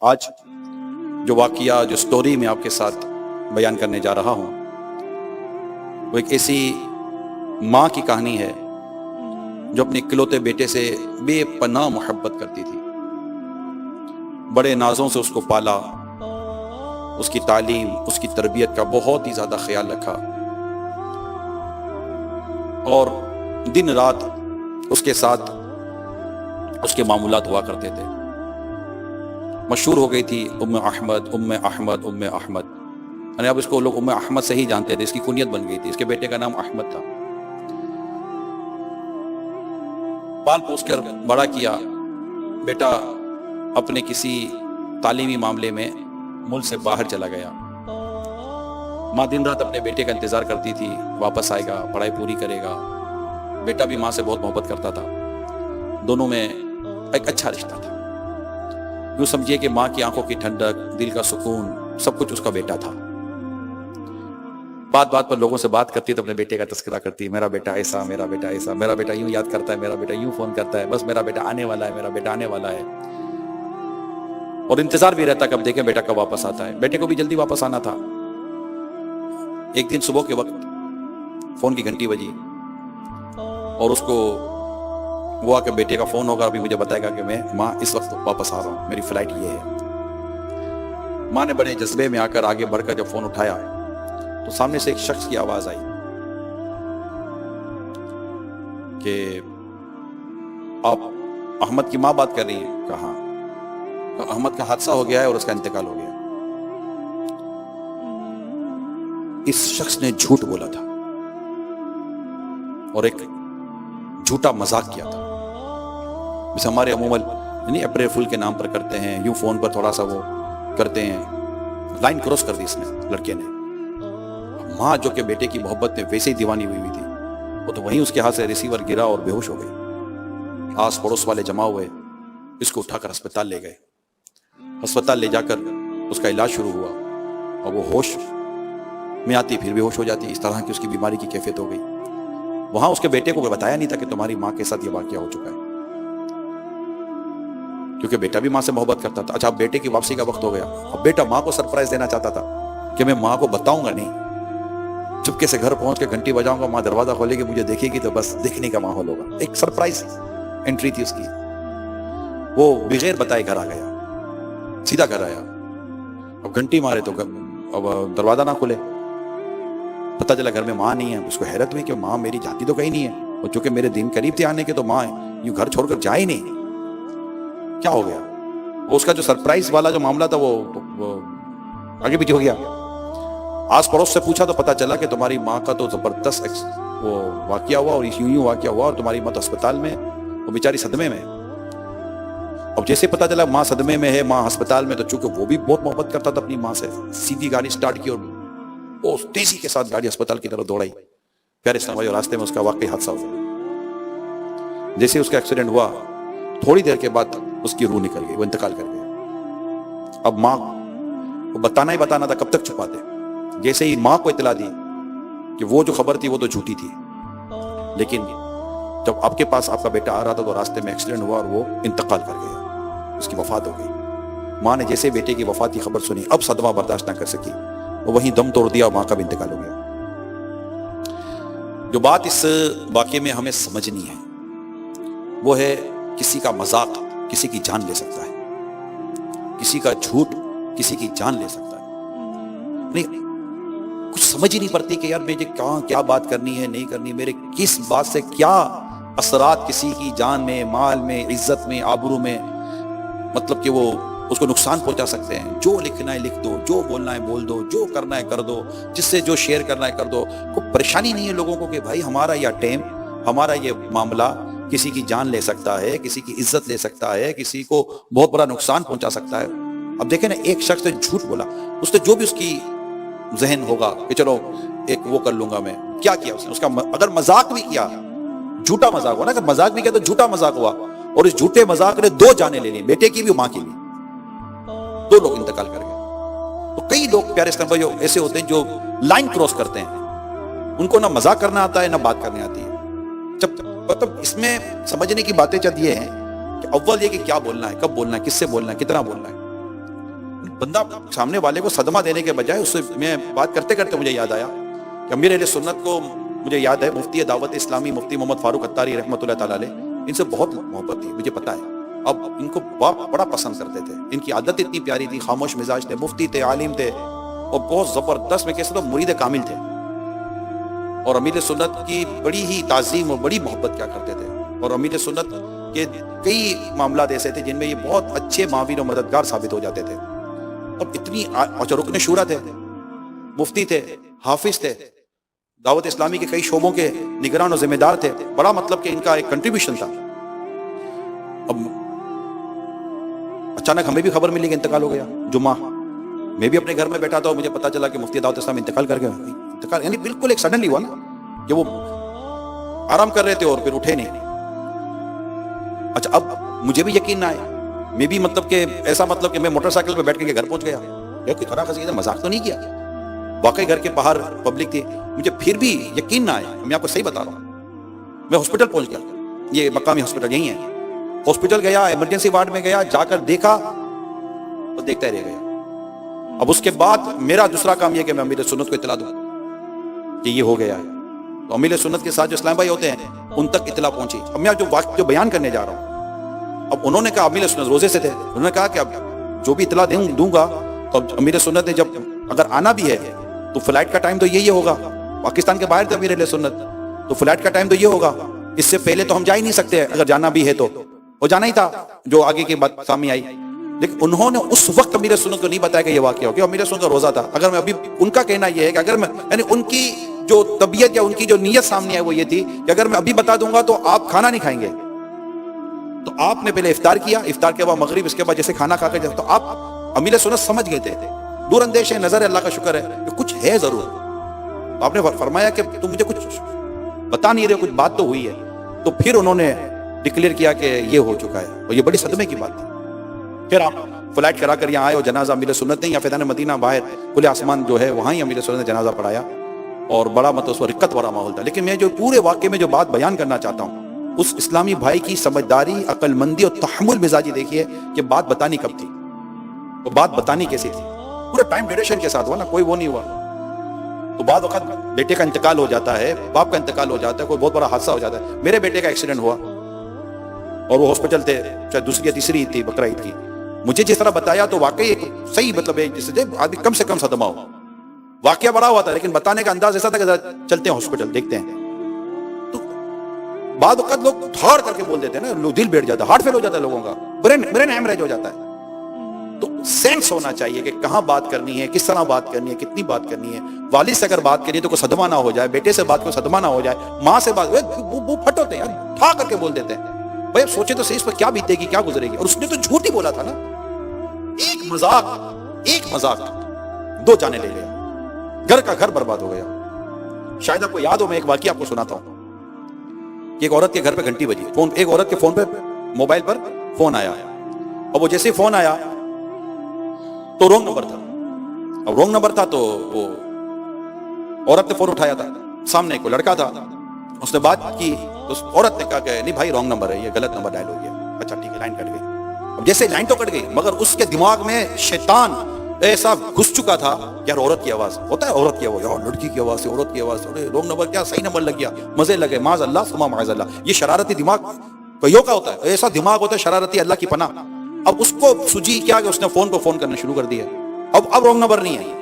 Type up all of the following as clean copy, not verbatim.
آج جو واقعہ جو سٹوری میں آپ کے ساتھ بیان کرنے جا رہا ہوں وہ ایک ایسی ماں کی کہانی ہے جو اپنے اکلوتے بیٹے سے بے پناہ محبت کرتی تھی. بڑے نازوں سے اس کو پالا، اس کی تعلیم، اس کی تربیت کا بہت ہی زیادہ خیال رکھا اور دن رات اس کے ساتھ اس کے معمولات ہوا کرتے تھے. مشہور ہو گئی تھی ام احمد ام احمد ام احمد، یعنی اب اس کو لوگ ام احمد سے ہی جانتے تھے. اس کی کنیت بن گئی تھی. اس کے بیٹے کا نام احمد تھا. پال پوس کر بڑا کیا. بیٹا اپنے کسی تعلیمی معاملے میں ملک سے باہر چلا گیا. ماں دن رات اپنے بیٹے کا انتظار کرتی تھی، واپس آئے گا، پڑھائی پوری کرے گا. بیٹا بھی ماں سے بہت محبت کرتا تھا. دونوں میں ایک اچھا رشتہ تھا. یوں سمجھیے کہ ماں کی آنکھوں کی ٹھنڈک، دل کا سکون، سب کچھ اس کا بیٹا تھا. بات بات پر لوگوں سے بات کرتی تو اپنے بیٹے کا تذکرہ کرتی، میرا بیٹا ایسا، میرا بیٹا ایسا، میرا بیٹا یوں یاد کرتا ہے، میرا بیٹا یوں فون کرتا ہے، بس میرا بیٹا آنے والا ہے، میرا بیٹا آنے والا ہے. اور انتظار بھی رہتا کب دیکھیں بیٹا کب واپس آتا ہے. بیٹے کو بھی جلدی واپس آنا تھا. ایک دن صبح کے وقت فون کی گھنٹی بجی اور اس کو ہوا کہ بیٹے کا فون ہوگا، ابھی مجھے بتائے گا کہ میں ماں اس وقت واپس آ رہا ہوں، میری فلائٹ یہ ہے. ماں نے بڑے جذبے میں آ کر آگے بڑھ کر جب فون اٹھایا تو سامنے سے ایک شخص کی آواز آئی کہ آپ احمد کی ماں بات کر رہی ہیں؟ کہاں؟ احمد کا حادثہ ہو گیا ہے اور اس کا انتقال ہو گیا. اس شخص نے جھوٹ بولا تھا اور ایک جھوٹا مذاق کیا تھا. جیسے ہمارے عموماً یعنی اپریل فول کے نام پر کرتے ہیں، یوں فون پر تھوڑا سا وہ کرتے ہیں. لائن کراس کر دی اس نے، لڑکے نے. ماں جو کہ بیٹے کی محبت میں ویسے ہی دیوانی ہوئی تھی، وہ تو وہیں اس کے ہاتھ سے ریسیور گرا اور بے ہوش ہو گئی. آس پڑوس والے جمع ہوئے، اس کو اٹھا کر ہسپتال لے گئے. ہسپتال لے جا کر اس کا علاج شروع ہوا اور وہ ہوش میں آتی پھر بے ہوش ہو جاتی. اس طرح کی اس کی بیماری کی کیفیت ہو گئی. وہاں اس کے بیٹے کو بتایا نہیں تھا کہ تمہاری ماں کے ساتھ یہ واقعہ ہو چکا ہے، کیونکہ بیٹا بھی ماں سے محبت کرتا تھا. اچھا اب بیٹے کی واپسی کا وقت ہو گیا. اب بیٹا ماں کو سرپرائز دینا چاہتا تھا کہ میں ماں کو بتاؤں گا نہیں، چپکے سے گھر پہنچ کے گھنٹی بجاؤں گا، ماں دروازہ کھولے گی، مجھے دیکھے گی تو بس دیکھنے کا ماحول ہوگا. ایک سرپرائز انٹری تھی اس کی. وہ بغیر بتائے گھر آ گیا، سیدھا گھر آیا. اب گھنٹی مارے تو اب دروازہ نہ کھلے. پتہ چلا گھر میں ماں نہیں ہے. اس کو حیرت ہوئی کہ ماں میری جاتی تو کہیں نہیں ہے، اور چونکہ میرے دن قریب تھے آنے کے تو ماں یوں گھر چھوڑ کر جائے نہیں. کیا ہو گیا؟ اس کا جو سرپرائز والا جو معاملہ تھا وہ آگے پیچھے ہو گیا. آس پڑوس سے پوچھا تو پتا چلا کہ تمہاری ماں کا تو زبردست وہ واقعہ ہوا اور یوں واقعہ ہوا اور تمہاری ماں تو اسپتال میں، وہ بیچاری صدمے میں. اب جیسے پتا چلا ماں صدمے میں ہے، ماں ہسپتال میں، تو چونکہ وہ بھی بہت محبت کرتا تھا اپنی ماں سے، سیدھی گاڑی سٹارٹ کی اور وہ تیزی کے ساتھ گاڑی ہسپتال کی طرف دوڑائی. پیارے اسلام بھائیو، راستے میں اس کا واقعی حادثہ ہو گیا. جیسے اس کا ایکسیڈنٹ ہوا تھوڑی دیر کے بعد اس کی روح نکل گئی، وہ انتقال کر گیا. اب ماں کو بتانا ہی بتانا تھا، کب تک چھپاتے. جیسے ہی ماں کو اطلاع دی کہ وہ جو خبر تھی وہ تو جھوٹی تھی، لیکن جب آپ کے پاس آپ کا بیٹا آ رہا تھا تو راستے میں ایکسیڈنٹ ہوا اور وہ انتقال کر گیا، اس کی وفات ہو گئی. ماں نے جیسے بیٹے کی وفات کی خبر سنی، اب صدمہ برداشت نہ کر سکی، وہ وہیں دم توڑ دیا اور ماں کا بھی انتقال ہو گیا. جو بات اس واقعے میں ہمیں سمجھنی ہے وہ ہے کسی کا مذاق کسی کی جان لے سکتا ہے، کسی کا جھوٹ کسی کی جان لے سکتا ہے. نہیں کچھ سمجھ ہی نہیں پڑتی کہ یار مجھے کیا بات کرنی ہے، نہیں کرنی، میرے کس بات سے کیا اثرات کسی کی جان میں، مال میں، عزت میں، آبرو میں، مطلب کہ وہ اس کو نقصان پہنچا سکتے ہیں. جو لکھنا ہے لکھ دو، جو بولنا ہے بول دو، جو کرنا ہے کر دو، جس سے جو شیئر کرنا ہے کر دو. کوئی پریشانی نہیں ہے لوگوں کو کہ بھائی ہمارا یہ ٹائم، ہمارا یہ معاملہ کسی کی جان لے سکتا ہے، کسی کی عزت لے سکتا ہے، کسی کو بہت بڑا نقصان پہنچا سکتا ہے. اب دیکھیں نا، ایک شخص نے جھوٹ بولا، اس نے جو بھی اس کی ذہن ہوگا کہ چلو ایک وہ کر لوں گا میں، کیا کیا اس نے؟ اس کا اگر مذاق بھی کیا، جھوٹا مذاق ہوا نا، اگر مذاق بھی کیا تو جھوٹا مذاق ہوا، اور اس جھوٹے مذاق نے 2 جانیں لے لی، بیٹے کی بھی ماں کی بھی. 2 لوگ انتقال کر گئے. تو کئی لوگ پیارے اسلام بھائیو ایسے ہوتے ہیں جو لائن کراس کرتے ہیں، ان کو نہ مذاق کرنا آتا ہے نہ بات کرنے آتی ہے. جب مطلب اس میں سمجھنے کی باتیں چند یہ ہیں کہ اول یہ کہ کیا بولنا ہے، کب بولنا ہے، کس سے بولنا ہے، کتنا بولنا ہے. بندہ سامنے والے کو صدمہ دینے کے بجائے اس سے میں بات کرتے کرتے مجھے یاد آیا کہ امیر اہل سنت کو مجھے یاد ہے مفتی دعوت اسلامی مفتی محمد فاروق عطاری رحمۃ اللہ تعالیٰ علیہ، ان سے بہت محبت تھی، مجھے پتا ہے. اب ان کو بڑا پسند کرتے تھے، ان کی عادت اتنی پیاری تھی، خاموش مزاج تھے، مفتی تھے، عالم تھے، اور بہت زبردست میں کہہ سکتا ہوں مرید کامل تھے، اور امیر سنت کی بڑی ہی تعظیم اور بڑی محبت کیا کرتے تھے. اور امیر سنت کے کئی معاملات ایسے تھے جن میں یہ بہت اچھے معاون و مددگار ثابت ہو جاتے تھے. اور اتنی اچھا رکن شورا تھے، مفتی تھے، حافظ تھے، دعوت اسلامی کے کئی شعبوں کے نگران و ذمہ دار تھے. بڑا مطلب کہ ان کا ایک کنٹریبیوشن تھا. اب اچانک ہمیں بھی خبر ملی کہ انتقال ہو گیا. جمعہ میں بھی اپنے گھر میں بیٹھا تھا اور مجھے پتا چلا کہ مفتی دعوت اسلامی انتقال کر گیا. انتقال یعنی بالکل ایک سڈنلی ہوا نا کہ وہ آرام کر رہے تھے اور پھر اٹھے نہیں. اچھا اب مجھے بھی یقین نہ آیا، میں بھی مطلب کہ ایسا مطلب کہ میں موٹر سائیکل پہ بیٹھ کے گھر پہنچ گیا. کتنا خاصی مذاق تو نہیں کیا، واقعی گھر کے باہر پبلک تھی. مجھے پھر بھی یقین نہ آیا، میں آپ کو صحیح بتا رہا ہوں. میں ہاسپٹل پہنچ گیا، یہ مقامی ہاسپٹل یہی ہے. ہاسپٹل گیا، ایمرجنسی وارڈ میں گیا، جا کر دیکھا تو دیکھتا ہی رہ گیا. اب اس کے بعد میرا دوسرا کام یہ کہ میں امیر سنت کو اطلاع دوں کہ یہ ہو گیا ہے. تو امیر سنت کے ساتھ جو اسلام بھائی ہوتے ہیں ان تک اطلاع پہنچی. اب میں جو بیان کرنے جا رہا ہوں، اب انہوں نے کہا امیر سنت روزے سے تھے، انہوں نے کہا کہ اب جو بھی اطلاع دوں گا تو اب امیر سنت نے جب اگر آنا بھی ہے تو فلائٹ کا ٹائم تو یہی ہوگا. پاکستان کے باہر تھے امیر اہل سنت، تو فلائٹ کا ٹائم تو یہ ہوگا، اس سے پہلے تو ہم جا ہی نہیں سکتے. اگر جانا بھی ہے تو وہ جانا ہی تھا جو آگے کی بات سامنے آئی. لیکن انہوں نے اس وقت امیر سنت کو نہیں بتایا کہ یہ واقعہ ہو، کہ امیر سنت کا روزہ تھا. اگر میں ابھی ان کا کہنا یہ ہے کہ اگر میں یعنی ان کی جو طبیعت یا ان کی جو نیت سامنے ہے وہ یہ تھی کہ اگر میں ابھی بتا دوں گا تو آپ کھانا نہیں کھائیں گے. تو آپ نے پہلے افطار کیا، افطار کے بعد مغرب، اس کے بعد جیسے کھانا کھا کے تو آپ امیر سنت سمجھ گئے تھے، دور اندیش ہے، نظر ہے، اللہ کا شکر ہے کہ کچھ ہے ضرور. تو آپ نے فرمایا کہ تم مجھے کچھ بتا نہیں رہے، کچھ بات تو ہوئی ہے. تو پھر انہوں نے ڈکلیئر کیا کہ یہ ہو چکا ہے، اور یہ بڑی صدمے کی بات تھی. پھر آپ فلائٹ کرا کر یہاں آئے اور جنازہ امیر سنت نے یا فیضان مدینہ باہر کھلے آسمان جو ہے وہاں ہی امیر سنت نے جنازہ پڑھایا، اور بڑا مطلب اس میں رقت والا ماحول تھا. لیکن میں جو پورے واقعے میں جو بات بیان کرنا چاہتا ہوں، اس اسلامی بھائی کی سمجھداری، عقل مندی اور تحمل مزاجی دیکھیے کہ بات بتانی کب تھی، وہ بات بتانی کیسی تھی. پورا ٹائم ڈیوریشن کے ساتھ ہوا نا، کوئی وہ نہیں ہوا. تو بعد وقت بیٹے کا انتقال ہو جاتا ہے، باپ کا انتقال ہو جاتا ہے، کوئی بہت بڑا حادثہ ہو جاتا ہے. میرے بیٹے کا ایکسیڈنٹ ہوا اور وہ ہاسپٹل تھے، چاہے دوسری یا تیسری عید تھی، بقرہ عید کی. مجھے جس طرح بتایا تو واقعی ایک صحیح مطلب ہے جس سے آدمی کم سے کم صدمہ ہو. واقعہ بڑا ہوا تھا لیکن بتانے کا انداز ایسا تھا کہ چلتے ہیں ہاسپٹل دیکھتے ہیں. تو بعد وقت لوگ دھاڑ کر کے بول دیتے ہیں نا، دل بیٹھ جاتا ہے، ہارٹ فیل ہو جاتا ہے لوگوں کا، برین ہیمریج ہو جاتا ہے. تو سینس ہونا چاہیے کہ کہاں بات کرنی ہے، کس طرح بات کرنی ہے، کتنی بات کرنی ہے. والد سے اگر بات کریے تو کوئی صدمہ نہ ہو جائے، بیٹے سے بات کوئی صدمہ نہ ہو جائے، ماں سے بات وہ پھٹ ہوتے ہیں یار، ٹھا کر کے بول دیتے ہیں. بھائی سوچے تو صحیح اس پر کیا بیتے گی، کیا گزرے گی. اور اس نے تو جھوٹ ہی بولا تھا نا، ایک مذاق دو جانے لے لیا، گھر کا گھر برباد ہو گیا. شاید آپ کو یاد ہو، میں ایک واقعہ آپ کو سناتا ہوں. ایک عورت کے گھر پہ گھنٹی بجی، ایک عورت کے فون پہ موبائل پر فون آیا، اور وہ جیسے فون آیا تو رونگ نمبر تھا. اب رونگ نمبر تھا تو وہ عورت نے فون اٹھایا تھا، سامنے کوئی لڑکا تھا، اس نے بات کی تو اس عورت نے کہا کہ نہیں بھائی رونگ نمبر ہے، یہ غلط نمبر ڈائل ہو گیا. اچھا ٹھیک ہے، لائن کٹ گئی. اب جیسے لائن تو کٹ گئی مگر اس کے دماغ میں شیطان ایسا گھس چکا تھا یار عورت کی آواز ہوتا ہے، عورت کی آواز، یار لڑکی کی آواز سے عورت کی آواز، رونگ نمبر کیا صحیح نمبر لگ گیا، مزے لگے، معاذ اللہ ثم معاذ اللہ. یہ شرارتی دماغ کئیوں کا ہوتا ہے، ایسا دماغ ہوتا ہے شرارتی، اللہ کی پناہ. اب اس کو سوجی کیا کہ اس نے فون پہ فون کرنا شروع کر دیا. اب رونگ نمبر نہیں ہے،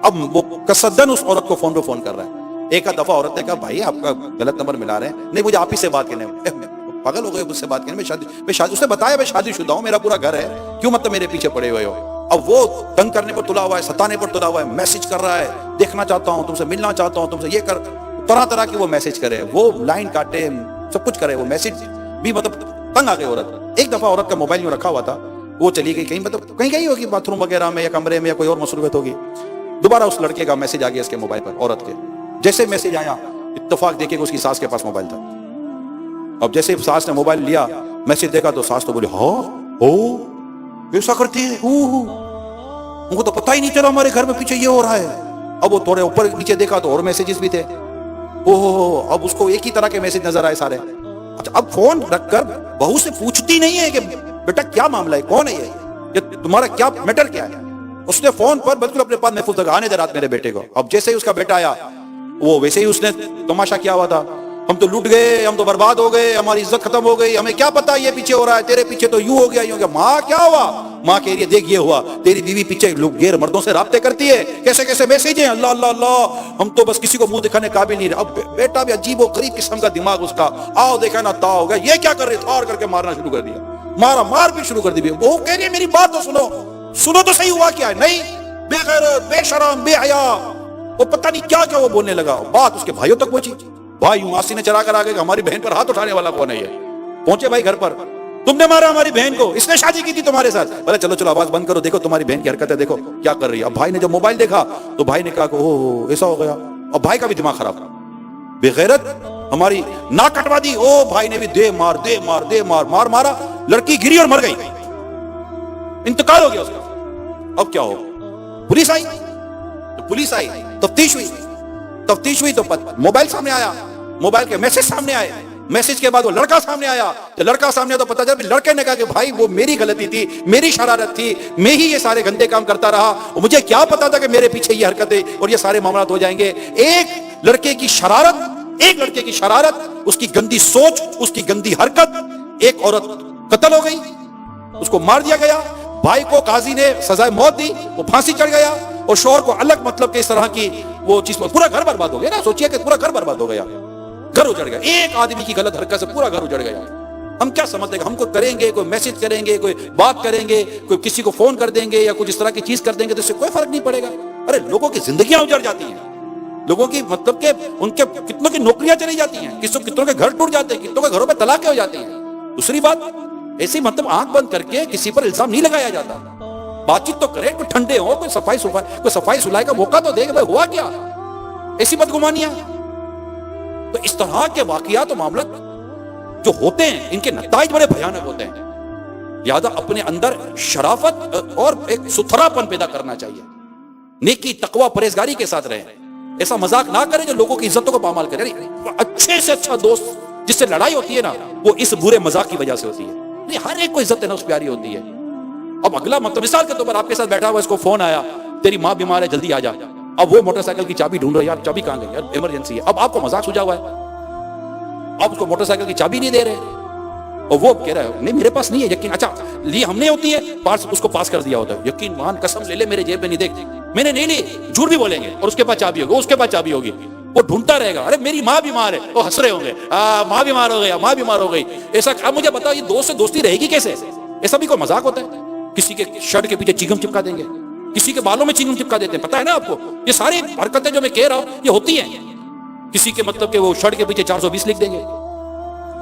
اب وہ قصدن اس عورت کو فون پہ فون کر رہا ہے. ایک دفعہ عورت نے کہا بھائی آپ کا غلط نمبر ملا رہے ہیں. نہیں مجھے آپ ہی سے بات کرنے، پاگل ہو گئے مجھ سے بات کرنے. میں شادی اس نے بتایا میں شادی شدہ ہوں، میرا پورا گھر ہے، کیوں مطلب میرے پیچھے پڑے ہوئے ہو. اب وہ تنگ کرنے پر تلا ہوا ہے، ستانے پر تلا ہوا ہے، میسج کر رہا ہے، دیکھنا چاہتا ہوں تم سے، ملنا چاہتا ہوں تم سے، یہ کر، طرح طرح کی وہ میسج کرے، وہ لائن کاٹے، سب کچھ کرے. وہ میسج بھی مطلب تنگ آ گئی عورت. ایک دفعہ عورت کا موبائل یوں رکھا ہوا تھا، وہ چلی گئی کہیں، مطلب کہیں گئی ہوگی باتھ روم وغیرہ میں یا کمرے میں یا کوئی اور مصروفیت ہوگی. دوبارہ اس لڑکے کا میسج آ گیا اس کے موبائل پر، عورت کے. جیسے میسج آیا اتفاق دیکھے کہ اس کی ساس کے پاس موبائل تھا. اب جیسے ساس نے موبائل لیا، میسج دیکھا تو ساس تو بولی ہاں ایسا کرتی ہے، ان کو تو پتہ ہی نہیں چلا ہمارے گھر میں پیچھے یہ ہو رہا ہے. اب وہ تھوڑے اوپر نیچے دیکھا تو اور میسیجز بھی تھے. اب اس کو ایک ہی طرح کے میسج نظر آئے سارے. اچھا اب فون رکھ کر بہو سے پوچھتی نہیں ہے کہ بیٹا کیا معاملہ ہے، کون ہے یہ تمہارا کیا میٹر کیا ہے. اس نے فون پر بالکل اپنے پاس محفوظ رکھا، آنے دے رات میرے بیٹے کو. اب جیسے ہی اس کا بیٹا آیا وہ ویسے ہی اس نے تماشا کیا ہوا تھا، ہم تو لوٹ گئے، ہم تو برباد ہو گئے، ہماری عزت ختم ہو گئی، ہمیں کیا پتا یہ پیچھے ہو رہا ہے، تیرے پیچھے تو یوں ہو گیا یوں ہو گیا. ماں کیا ہوا؟ ماں کہہ رہی ہے دیکھ یہ ہوا، تیری بیوی پیچھے لوگ غیر مردوں سے رابطے کرتی ہے، کیسے کیسے میسج ہیں، اللہ اللہ اللہ، ہم تو بس کسی کو منہ دکھانے قابل نہیں رہے. اب بیٹا بھی عجیب و غریب قسم کا دماغ اس کا، آؤ دیکھا نا تا ہو گیا، یہ کیا کر رہے تھے، اور کر کے مارنا شروع کر دیا، مار بھی شروع کر دی. وہ کہہ رہی ہے میری بات تو سنو تو صحیح ہوا کیا ہے. نہیں، بے غیرت، بے شرم، بے حیا، وہ پتہ نہیں کیا کیا وہ بولنے لگا. بات اس کے بھائیوں تک پہنچی. بھائی یوں آسینے چلا کر آگے کہ ہماری بہن پر ہاتھ اٹھانے والا کون ہے یہ. پہنچے بھائی گھر پر، تم نے مارا ہماری بہن کو، اس نے شادی کی تھی تمہارے ساتھ. بولے چلو چلو آواز بند کرو، دیکھو تمہاری بہن کی حرکت ہے، دیکھو کیا کر رہی ہے. اب بھائی نے جب موبائل دیکھا تو بھائی نے کہا کہ او ایسا ہو گیا. اب بھائی کا بھی دماغ خراب، بے غیرت، ہماری ناک کٹوا دی. او بھائی نے بھی دے مار مارا، لڑکی گری اور مر گئی، انتقال ہو گیا اس کا. اب کیا ہو؟ پولیس آئی، تفتیش ہوئی تو موبائل سامنے آیا، موبائل کے میسج سامنے آئے، میسج کے بعد وہ لڑکا سامنے آیا. تو لڑکا سامنے تو پتا چلا لڑکے نے کہا کہ بھائی وہ میری غلطی تھی، میری شرارت تھی، میں ہی یہ سارے گندے کام کرتا رہا، مجھے کیا پتا تھا کہ میرے پیچھے یہ حرکتیں اور یہ سارے معاملات ہو جائیں گے. ایک لڑکے کی شرارت، اس کی گندی سوچ، اس کی گندی حرکت، ایک عورت قتل ہو گئی، اس کو مار دیا گیا. بھائی کو قاضی نے سزائے موت دی، وہ پھانسی چڑھ گیا، اور شوہر کو الگ مطلب کہ اس طرح کی وہ چیز، پورا گھر برباد ہو گیا نا. سوچئے کہ پورا گھر برباد ہو گیا، گھر اجڑ گیا. ایک آدمی کی غلط حرکت سے پورا گھر اجڑ گیا. ہم کیا سمجھتے ہیں، ہم کو کریں گے، کوئی میسج کریں گے، کوئی بات کریں گے، کوئی کسی کو فون کر دیں گے یا کچھ اس طرح کی چیز کر دیں گے تو اس سے کوئی فرق نہیں پڑے گا. ارے لوگوں کی زندگیاں اجڑ جاتی ہیں، لوگوں کی مطلب کہ ان کے کتنوں کی نوکریاں چلی جاتی ہیں، کتنوں کے گھر ٹوٹ جاتے ہیں، کتنوں کے گھروں پہ طلاقیں ہو جاتی ہیں. دوسری بات، ایسی مطلب آنکھ بند کر کے کسی پر الزام نہیں لگایا جاتا. بات چیت تو کرے، کوئی ٹھنڈے ہو، کوئی صفائی سلائی کا موقع تو دے کہ بھائی ہوا کیا، ایسی بدگمانیاں. تو اس طرح کے واقعات و معاملات جو ہوتے ہیں ان کے نتائج بڑے بھیانک ہوتے ہیں. لہذا اپنے اندر شرافت اور ایک ستھرا پن پیدا کرنا چاہیے، نیکی تقوی پرہیزگاری کے ساتھ رہیں. ایسا مذاق نہ کریں جو لوگوں کی عزتوں کو پامال کرے. اچھے سے اچھا دوست جس سے لڑائی ہوتی ہے نا، وہ اس برے مذاق کی وجہ سے ہوتی ہے. ہر ایک کو عزت ہے نا اس پیاری ہوتی ہے. اب اگلا مطلب مثال کے طور پر آپ کے ساتھ بیٹھا ہوا، اس کو فون آیا تیری ماں بیمار ہے جلدی آ جا. اب وہ موٹر سائیکل کی چابی ڈھونڈ رہا ہے، یار چابی کہاں گئی، یار ایمرجنسی ہے. اب آپ کو مذاق سوجا ہوا ہے، آپ اس کو موٹر سائیکل کی چابی نہیں دے رہے، اور وہ کہہ رہا ہے نہیں میرے پاس نہیں ہے. یقین اچھا لی ہم نے ہوتی ہے، پارس اس کو پاس کر دیا ہوتا ہے. یقین مان قسم لے لے میرے جیب میں نہیں، دیکھ میں نے نہیں لی، جھوٹ بھی بولیں گے، اور اس کے پاس چابی ہوگی، اس کے پاس چابی ہوگی، وہ ڈھونڈتا رہے گا. ارے میری ماں بیمار ہے، وہ ہنس رہے ہوں گے، ماں بیمار ہو گیا، ماں بیمار ہو گئی. ایسا اب مجھے بتاؤ یہ دوست سے دوستی رہے گی کیسے؟ ایسا بھی کوئی مذاق ہوتا ہے؟ کسی کے شرٹ کے پیچھے چنگم چپکا دیں گے، کسی کے بالوں میں چنگم چپکا دیتے ہیں، پتہ ہے نا آپ کو. یہ ساری حرکتیں جو میں کہہ رہا ہوں یہ ہوتی ہیں. کسی کے مطلب کہ وہ شرٹ کے پیچھے 420 لکھ دیں گے،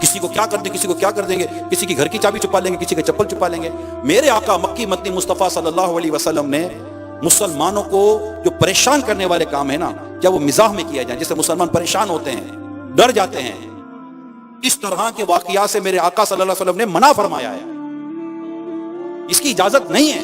کسی کو کیا کر دیں، کسی کو کیا کر دیں گے، کسی کی گھر کی چابی چھپا لیں گے، کسی کے چپل چھپا لیں گے. میرے آقا مکی مدنی مصطفیٰ صلی اللہ علیہ وسلم نے مسلمانوں کو جو پریشان کرنے والے کام ہے نا، کیا وہ مزاح میں کیا جائے، جس سے مسلمان پریشان ہوتے ہیں، ڈر جاتے ہیں، اس طرح کے واقعات سے میرے آقا صلی اللہ علیہ وسلم نے منع فرمایا ہے. اس کی اجازت نہیں ہے،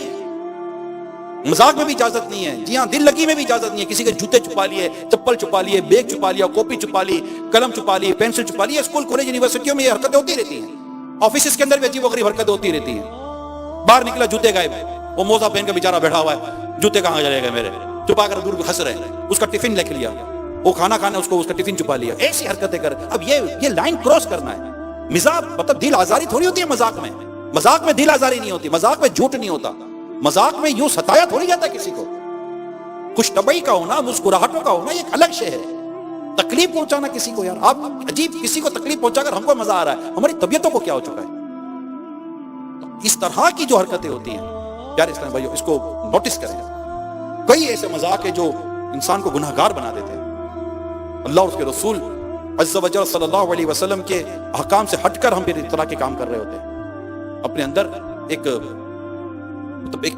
مذاق میں بھی اجازت نہیں ہے. جی ہاں، دل لگی میں بھی اجازت نہیں ہے. کسی کے جوتے چھپا لیے، چپل چھپا لیے، بیگ چھپا لیا، کاپی چھپا لی، قلم چھپا لی، پینسل چھپا لی. اسکول کالج یونیورسٹیوں میں یہ حرکتیں ہوتی رہتی ہیں، آفیسز کے اندر بھی عجیب و غریب حرکتیں ہوتی رہتی ہیں. باہر نکلا جوتے غائب، وہ موزہ پہن کے بیچارہ بیٹھا ہوا ہے، جوتے کہاں چلے گئے میرے، چھپا کر دور ہنس رہے ہیں. اس کا ٹفن لکھ لیا، وہ کھانا کھانا اس کو اس کا ٹفن چھپا لیا. ایسی حرکتیں کر. اب یہ لائن کراس کرنا ہے. مزاق مطلب دل آزاری تھوڑی ہوتی ہے. مذاق میں دل آزاری نہیں ہوتی، مذاق میں جھوٹ نہیں ہوتا، مذاق میں یوں ستایا تھوڑی جاتا ہے کسی کو. خوش طبعی کا ہونا، مسکراہٹوں کا ہونا، یہ ایک الگ شے ہے. تکلیف پہنچانا کسی کو، یار آپ عجیب کسی کو تکلیف پہنچا کر ہم کو مزہ آ رہا ہے، ہماری طبیعتوں کو کیا ہو چکا ہے. اس طرح کی جو حرکتیں ہوتی ہیں پیارے اسلام بھائیو، اس کو نوٹس کریں. کئی ایسے مذاق ہیں جو انسان کو گناہگار بنا دیتے ہیں. اللہ اور اس کے رسول عز و جل صلی اللہ علیہ وسلم کے احکام سے ہٹ کر ہم پھر اس طرح کے کام کر رہے ہوتے ہیں. اپنے اندر ایک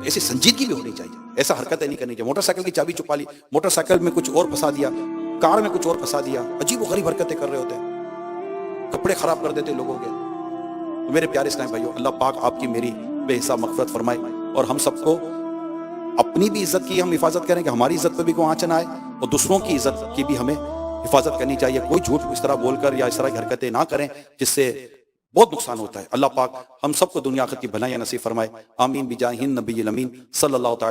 ایسی سنجیدگی بھی ہونی چاہیے. ایسا حرکتیں نہیں کرنی چاہیے. موٹر سائیکل کی چابی چھپا لی، موٹر سائیکل میں کچھ اور پھنسا دیا، کار میں کچھ اور پھنسا دیا، عجیب و غریب حرکتیں کر رہے ہوتے ہیں، کپڑے خراب کر دیتے لوگوں کے. میرے پیارے اسلام بھائیو، اللہ پاک آپ کی میری بے حساب مغفرت فرمائے، اور ہم سب کو اپنی بھی عزت کی ہم حفاظت کریں کہ ہماری عزت پہ بھی کوئی آنچ نہ آئے، اور دوسروں کی عزت کی بھی ہمیں حفاظت کرنی چاہیے. کوئی جھوٹ اس طرح بول کر یا اس طرح کی حرکتیں نہ کریں جس سے بہت نقصان ہوتا ہے. اللہ پاک ہم سب کو دنیا آخرت کی بھلائیاں نصیب فرمائے. آمین بجاہ النبی الامین صلی اللہ تعالی